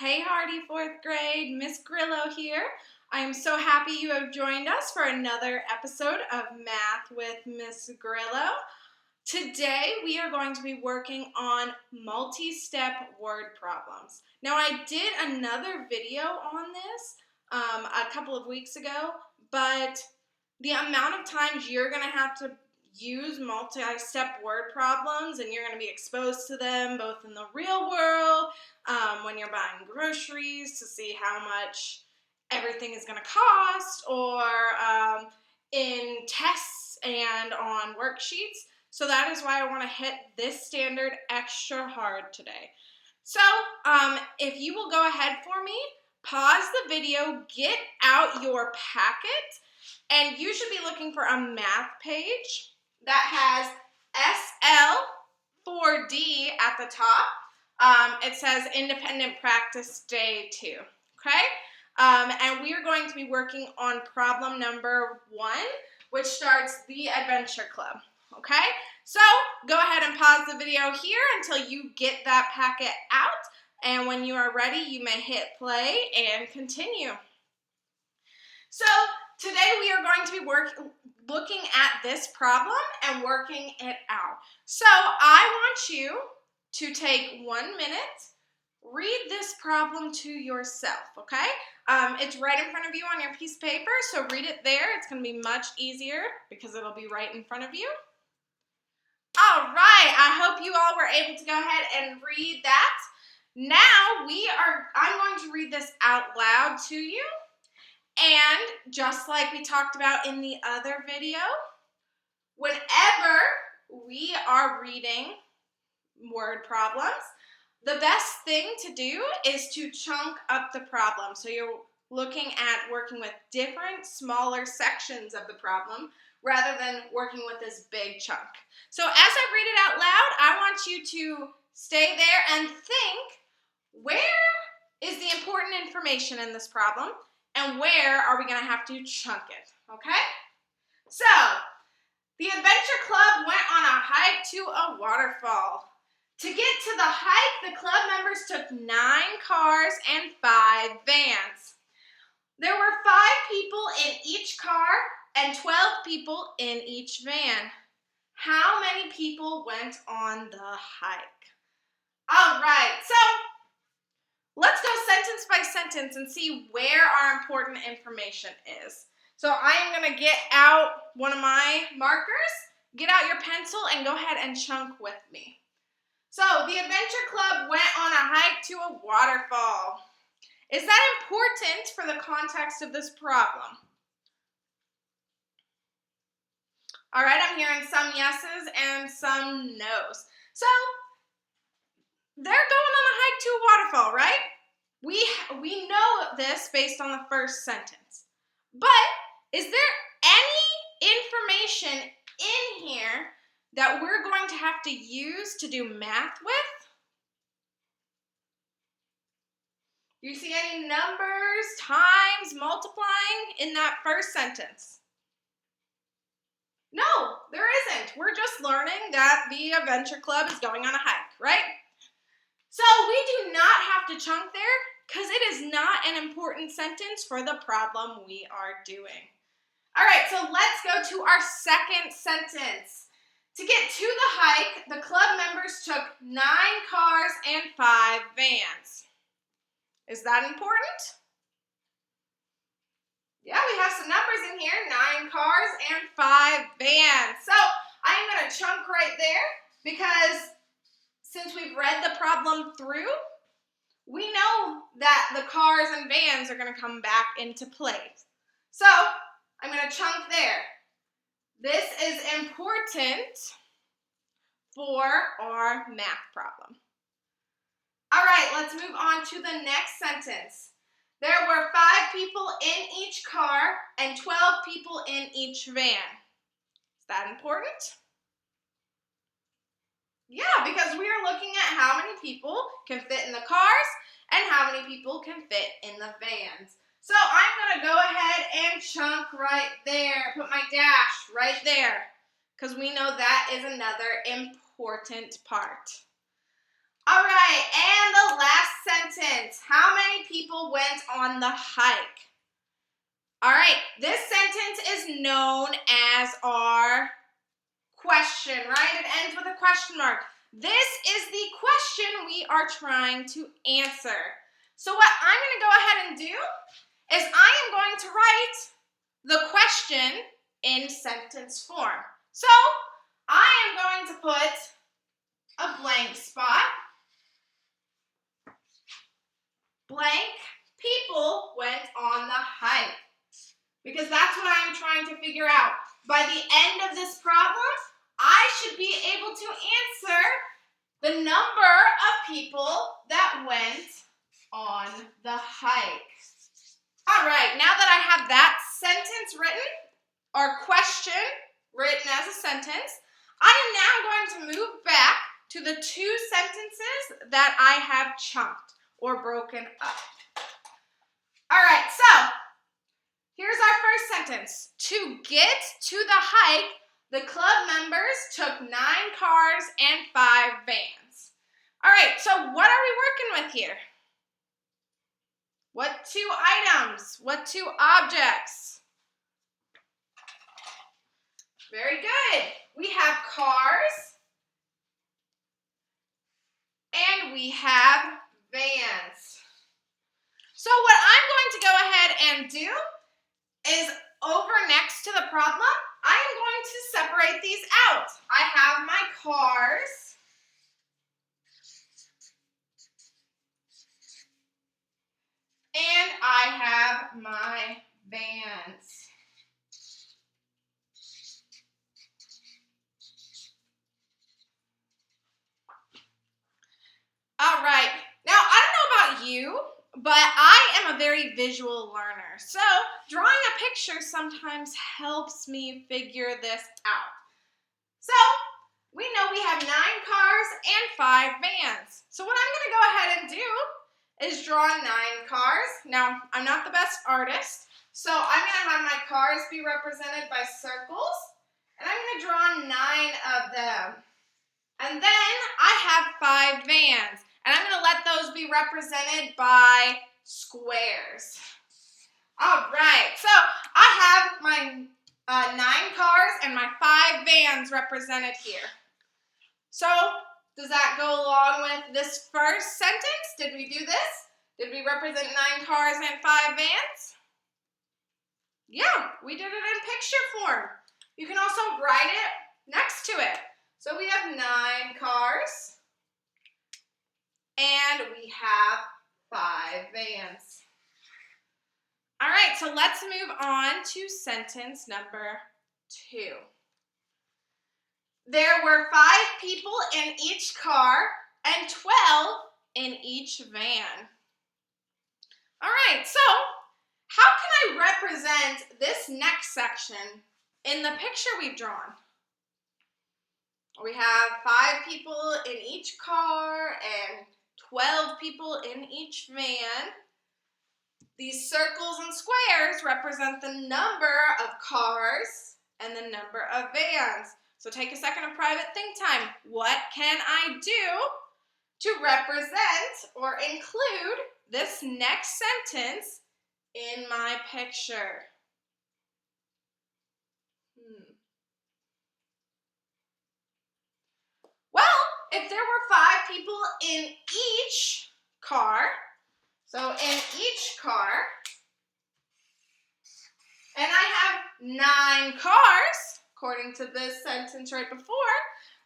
Hey Hardy 4th grade, Miss Grillo here. I am so happy you have joined us for another episode of Math with Miss Grillo. Today we are going to be working on multi-step word problems. Now I did another video on this a couple of weeks ago, but the amount of times you're going to have to use multi-step word problems and you're going to be exposed to them both in the real world, when you're buying groceries to see how much everything is going to cost, or in tests and on worksheets. So that is why I want to hit this standard extra hard today. So if you will go ahead for me, pause the video, get out your packet, and you should be looking for a math page that has SL4D at the top. It says Independent Practice Day 2, okay? And we are going to be working on problem number 1, which starts the Adventure Club, okay? So go ahead and pause the video here until you get that packet out, and when you are ready, you may hit play and continue. So today we are going to be looking at this problem and working it out. So I want you to take 1 minute, read this problem to yourself, okay? It's right in front of you on your piece of paper, so read it there. It's going to be much easier because it'll be right in front of you. All right, I hope you all were able to go ahead and read that. Now I'm going to read this out loud to you. And just like we talked about in the other video, whenever we are reading word problems, the best thing to do is to chunk up the problem. So you're looking at working with different, smaller sections of the problem rather than working with this big chunk. So as I read it out loud, I want you to stay there and think, where is the important information in this problem? And where are we going to have to chunk it, okay? So, the Adventure Club went on a hike to a waterfall. To get to the hike, the club members took 9 cars and 5 vans. There were 5 people in each car and 12 people in each van. How many people went on the hike? All right, so let's go sentence by sentence and see where our important information is. So I am going to get out one of my markers, get out your pencil, and go ahead and chunk with me. So the Adventure Club went on a hike to a waterfall. Is that important for the context of this problem? All right, I'm hearing some yeses and some nos. So they're going on a hike to a waterfall, right? We know this based on the first sentence. But is there any information in here that we're going to have to use to do math with? You see any numbers, times, multiplying in that first sentence? No, there isn't. We're just learning that the Adventure Club is going on a hike, right? So we do not have to chunk there because it is not an important sentence for the problem we are doing. All right, so let's go to our second sentence. To get to the hike, the club members took 9 cars and 5 vans. Is that important? Yeah, we have some numbers in here, 9 cars and 5 vans. So I'm going to chunk right there because since we've read the problem through, we know that the cars and vans are going to come back into place. So I'm going to chunk there. This is important for our math problem. All right, let's move on to the next sentence. There were 5 people in each car and 12 people in each van. Is that important? Yeah, because we are looking at how many people can fit in the cars and how many people can fit in the vans. So I'm going to go ahead and chunk right there, put my dash right there, because we know that is another important part. All right, and the last sentence. How many people went on the hike? All right, this sentence is known as our question, right? It ends with a question mark. This is the question we are trying to answer. So what I'm going to go ahead and do is I am going to write the question in sentence form. So I am going to put a blank spot. Blank people went on the hike. Because that's what I'm trying to figure out. By the end of this problem, I should be able to answer the number of people that went on the hike. All right, now that I have that sentence written, or question written as a sentence, I am now going to move back to the two sentences that I have chunked or broken up. All right, so here's our first sentence. To get to the hike, the club members took 9 cars and 5 vans. All right, so what are we working with here? What 2 items? What 2 objects? Very good. We have cars and we have vans. So what I'm going to go ahead and do is over next to the problem, I am going to separate these out. I have my cars and I have my vans. All right, now I don't know about you, but I am a very visual learner. So drawing a picture sometimes helps me figure this out. So we know we have 9 cars and 5 vans. So what I'm gonna go ahead and do is draw 9 cars. Now, I'm not the best artist, so I'm gonna have my cars be represented by circles, and I'm gonna draw 9 of them. And then I have 5 vans, and I'm gonna let those be represented by squares. All right, so I have my 9 cars and my 5 vans represented here. So, does that go along with this first sentence? Did we do this? Did we represent 9 cars and 5 vans? Yeah, we did it in picture form. You can also write it next to it. So we have 9 cars and we have 5 vans. All right, so let's move on to sentence number 2. There were 5 people in each car and 12 in each van. All right, so how can I represent this next section in the picture we've drawn? We have 5 people in each car and 12 people in each van. These circles and squares represent the number of cars and the number of vans. So take a second of private think time. What can I do to represent or include this next sentence in my picture? Well, if there were 5 people in each car, so in each car, and I have 9 cars, according to this sentence right before,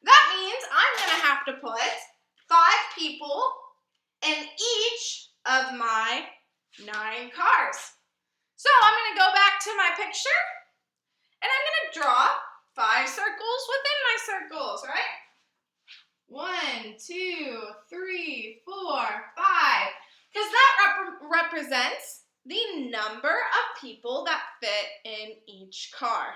that means I'm going to have to put 5 people in each of my 9 cars. So I'm going to go back to my picture, and I'm going to draw 5 circles within my circles, right? 1, 2, 3, 4, 5. Because that represents the number of people that fit in each car.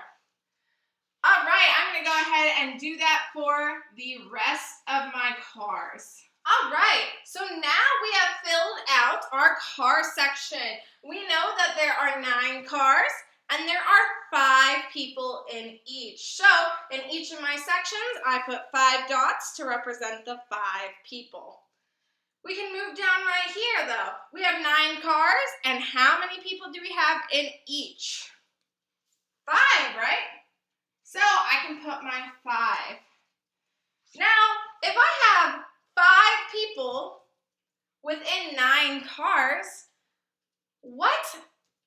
All right, I'm going to go ahead and do that for the rest of my cars. All right, so now we have filled out our car section. We know that there are 9 cars and there are 5 people in each. So in each of my sections, I put 5 dots to represent the 5 people. We can move down right here, though. We have 9 cars, and how many people do we have in each? 5, right? So I can put my 5. Now, if I have 5 people within 9 cars, what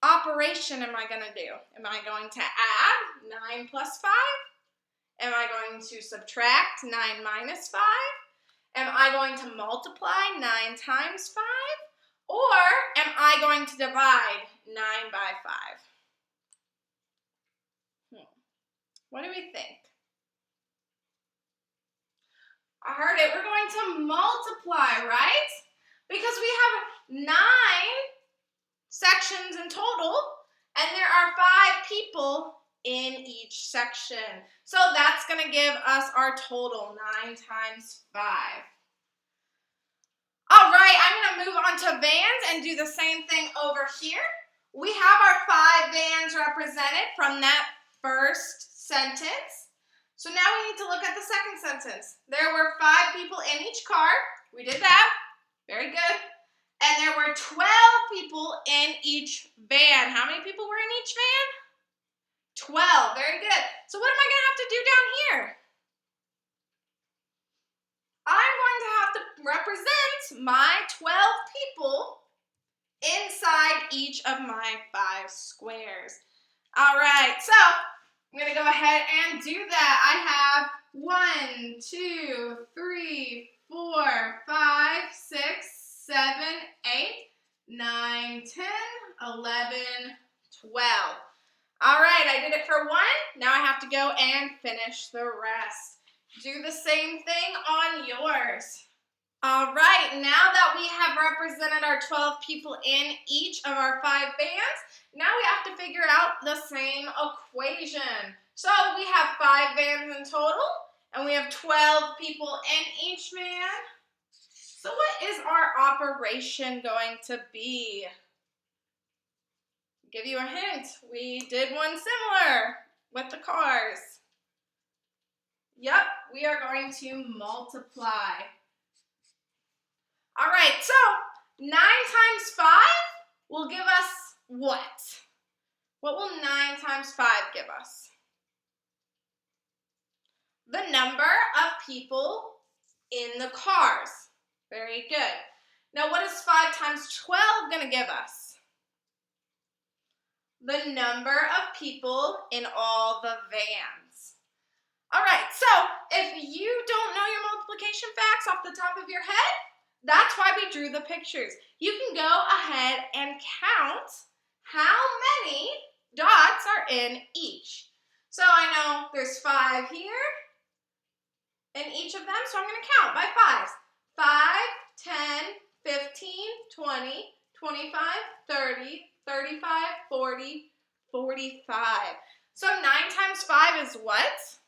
operation am I going to do? Am I going to add 9 plus 5? Am I going to subtract 9 minus 5? Am I going to multiply 9 times 5? Or am I going to divide 9 by 5? What do we think? I heard it. We're going to multiply, right? Because we have 9 sections in total, and there are 5 people in each section. So that's going to give us our total, 9 times 5. All right, I'm going to move on to vans and do the same thing over here. We have our 5 vans represented from that first sentence. So now we need to look at the second sentence. There were 5 people in each car. We did that. Very good. And there were 12 people in each van. How many people were in each van? 12. Very good. So what am I going to have to do down here? I'm going to have to represent my 12 people inside each of my 5 squares. All right, so I'm going to go ahead and do that. I have 1, 2, 3, 4, 5, 6, 7, 8, 9, 10, 11, 12. All right, I did it for 1. Now I have to go and finish the rest. Do the same thing on yours. All right, now that we have represented our 12 people in each of our 5 vans, now we have to figure out the same equation. So we have 5 vans in total, and we have 12 people in each van. So what is our operation going to be? I'll give you a hint. We did one similar with the cars. Yep, we are going to multiply. All right, so 9 times 5 will give us what? What will 9 times 5 give us? The number of people in the cars. Very good. Now, what is 5 times 12 going to give us? The number of people in all the vans. All right, so if you don't know your multiplication facts off the top of your head, that's why we drew the pictures. You can go ahead and count how many dots are in each. So I know there's 5 here in each of them, so I'm going to count by 5s. 5, 10, 15, 20, 25, 30, 35, 40, 45. So 9 times 5 is what?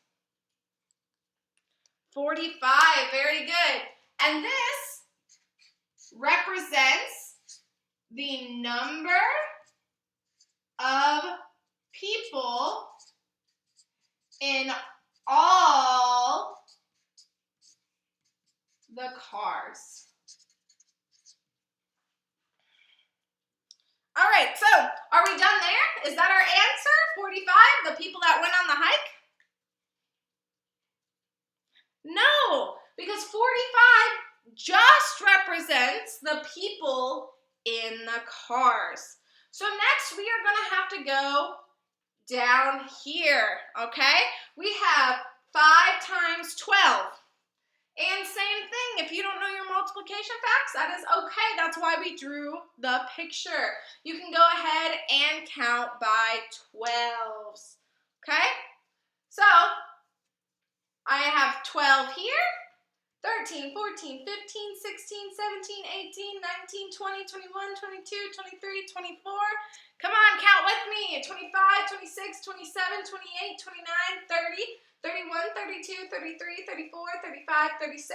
45. Very good. And this represents the number of people in all the cars. All right, so are we done there? Is that our answer? 45, the people that went on the hike? No, because 45 just represents the people in the cars. So next we are going to have to go down here, okay? We have 5 times 12. And same thing, if you don't know your multiplication facts, that is okay. That's why we drew the picture. You can go ahead and count by 12s, okay? So I have 12 here. 13, 14, 15, 16, 17, 18, 19, 20, 21, 22, 23, 24. Come on, count with me. 25, 26, 27, 28, 29, 30, 31, 32, 33, 34, 35, 36,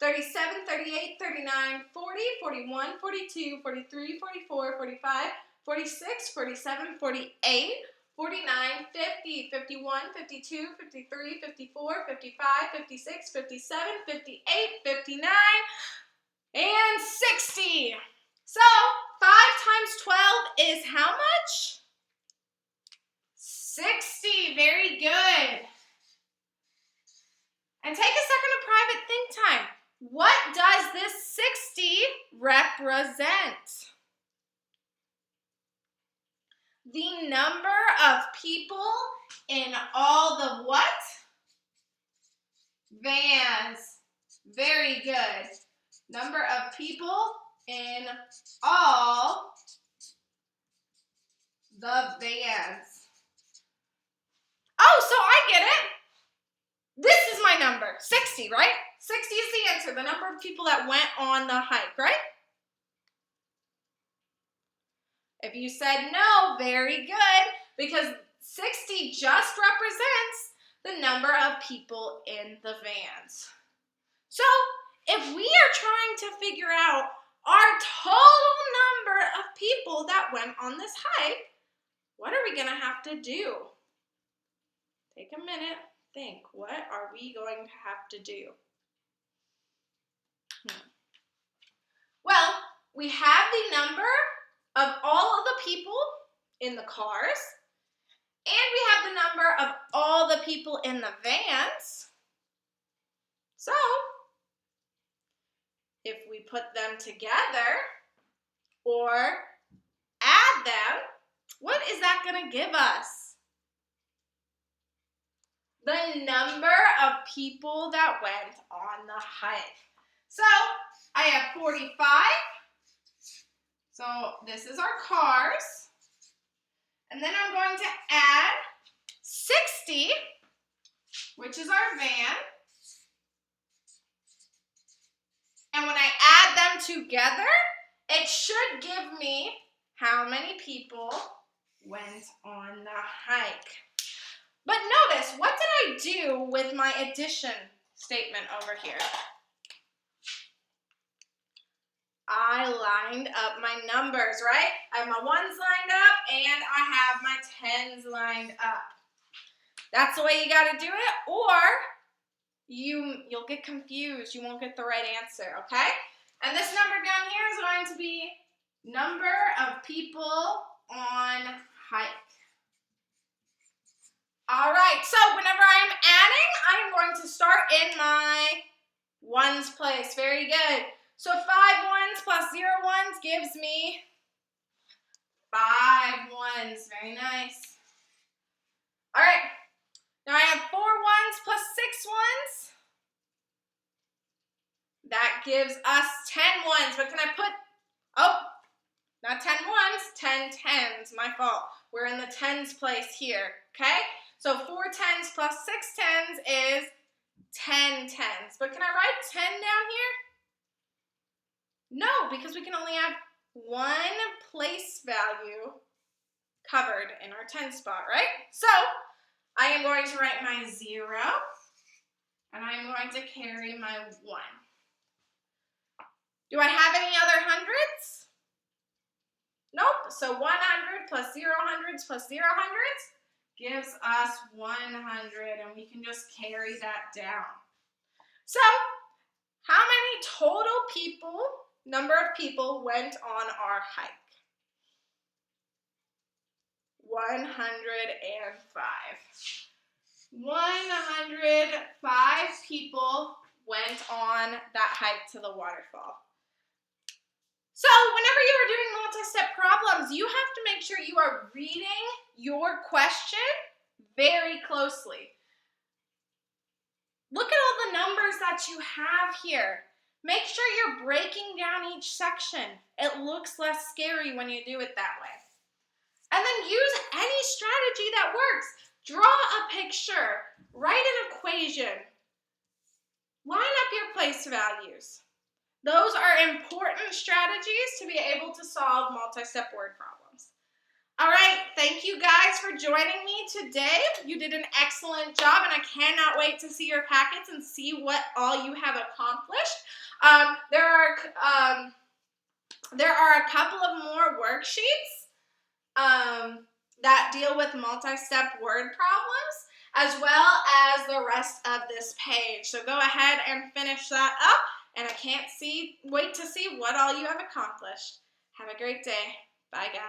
37, 38, 39, 40, 41, 42, 43, 44, 45, 46, 47, 48, 49, 50, 51, 52, 53, 54, 55, 56, 57, 58, 59. And 60. So 5 times 12 is how much? 60. Very good. And take a second of private think time. What does this 60 represent? The number of people in all the what? Vans. Very good. Number of people in all the vans. Oh, so I get it. This is my number, 60, right? 60 is the answer, the number of people that went on the hike, right? If you said no, very good, because 60 just represents the number of people in the vans. So, if we are trying to figure out our total number of people that went on this hike, what are we going to have to do? Take a minute, think. What are we going to have to do? Well, we have the number of all of the people in the cars, and we have the number of all the people in the vans. So, if we put them together or add them, what is that going to give us? The number of people that went on the hike. So, I have 45. So, this is our cars. And then I'm going to add 60, which is our van. And when I add them together, it should give me how many people went on the hike. But notice, what did I do with my addition statement over here? I lined up my numbers, right? I have my ones lined up and I have my tens lined up. That's the way you got to do it, or you'll get confused. You won't get the right answer, okay? And this number down here is going to be number of people on hike. All right, so whenever I'm adding, I'm going to start in my ones place. Very good. So 5 ones plus 0 ones gives me 5 ones. Very nice. All right, now I have 4 ones plus 6 ones. That gives us 10 ones. But can I put, not 10 ones, 10 tens. My fault. We're in the tens place here, okay? So 4 tens plus 6 tens is 10 tens. But can I write 10 down here? No, because we can only have one place value covered in our 10 spot, right? So I am going to write my 0, and I am going to carry my 1. Do I have any other hundreds? Nope. So 100 plus 0 hundreds plus 0 hundreds gives us 100, and we can just carry that down. So how many total people, number of people, went on our hike? 105. 105 people went on that hike to the waterfall. So whenever you are doing multi-step problems, you have to make sure you are reading your question very closely. Look at all the numbers that you have here. Make sure you're breaking down each section. It looks less scary when you do it that way. And then use any strategy that works. Draw a picture. Write an equation. Line up your place values. Those are important strategies to be able to solve multi-step word problems. All right, thank you guys for joining me today. You did an excellent job, and I cannot wait to see your packets and see what all you have accomplished. There are a couple of more worksheets that deal with multi-step word problems, as well as the rest of this page. So go ahead and finish that up. and I can't wait to see what all you have accomplished. Have a great day. Bye, guys.